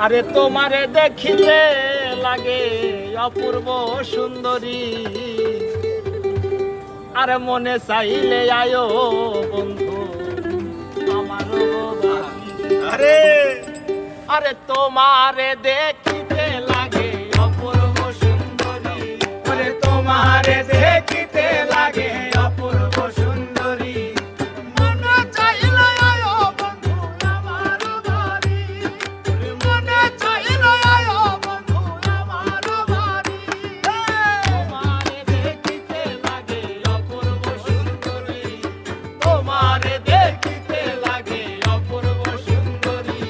আরে তোমারে দেখিতে লাগে অপূর্ব সুন্দরী, আরে মনে চাইলে আয়ো বন্ধু আমারও বাড়ি। আরে আরে তোমারে দেখিতে লাগে অপূর্ব সুন্দরী, ওরে তোমারে দেখিতে লাগে অপূর্ব সুন্দরী, মনে চাইলে আয়ো বন্ধু আমার বাড়ি, মনে চাইলে আয়ো বন্ধু আমার বাড়ি। তোমারে দেখিতে লাগে অপূর্ব সুন্দরী, তোমারে দেখিতে লাগে অপূর্ব সুন্দরী,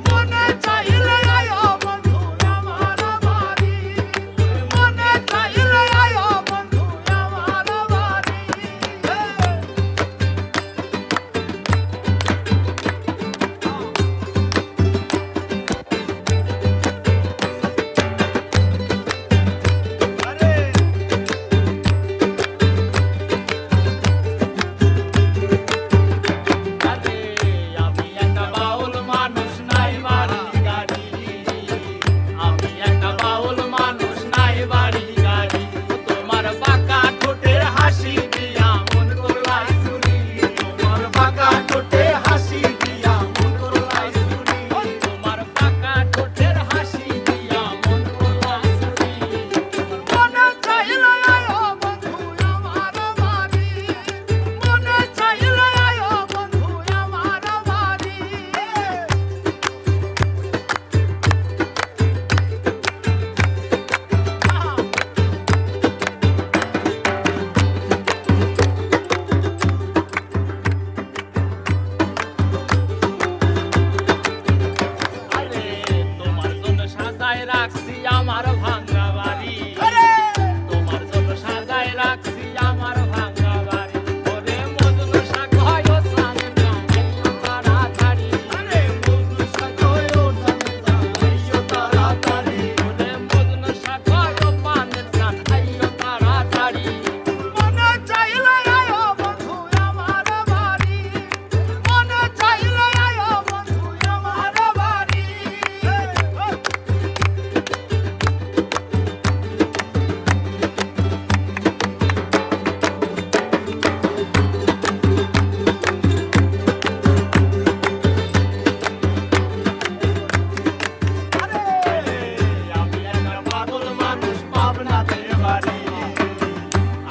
মনে চাইলে আয়ো বন্ধু আমার বাড়ি, মনে চাইলে আয়ো বন্ধু আমার বাড়ি। আরে আরে আমি একটা বাউল মানুষ নাই বাড়ি গাড়ি, আমি একটা বাউল মানুষ নাই বাড়ি গাড়ি, তোমার বাঁকা ঠোঁটের হাসি দিয়া মন করলাই চুরি, তোমার বাঁকা ঠোঁটে হাসি দিয়া মন করলাই চুরি, তোমার বাঁকা ঠোঁটের হাসি দিয়া মন করলাই চুরি, মনে চাইলে আয়ো বন্ধু আমার বাড়ি, মনে চাইলে আয়ো বন্ধু আমার বাড়ি। আরে তোমার জন্য সাজায় রাখছি আমার ভাঙা বাড়ি, তোমার জন্য সাজায় রাখছি আমার ভাঙা বাড়ি, ওরে মজনু শাক হয় ও সামনে আইও তাড়াতাড়ি, আরে মজনু শাক হয় ও সামনে আইও তাড়াতাড়ি, ওরে মজনু শাক হয় ও পানের চান আইও তাড়াতাড়ি, মনে চাইলে আয়ো বন্ধু আমার বাড়ি, মনে চাইলে আয়ো বন্ধু আমার বাড়ি। আমি একটা পাগল মানুষ পাবনাতে বাড়ি,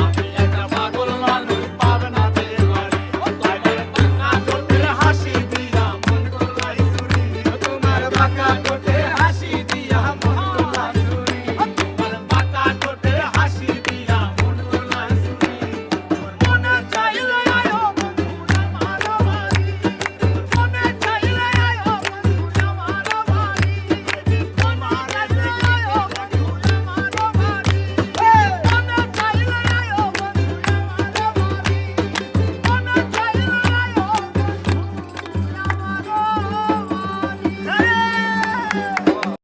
আমি একটা পাগল মানুষ পাবনাতে বাড়ি, তোমার বাঁকা ঠোঁটের হাসি দিয়া মন করলাই চুরি, তোমার বাঁকা ঠোঁটে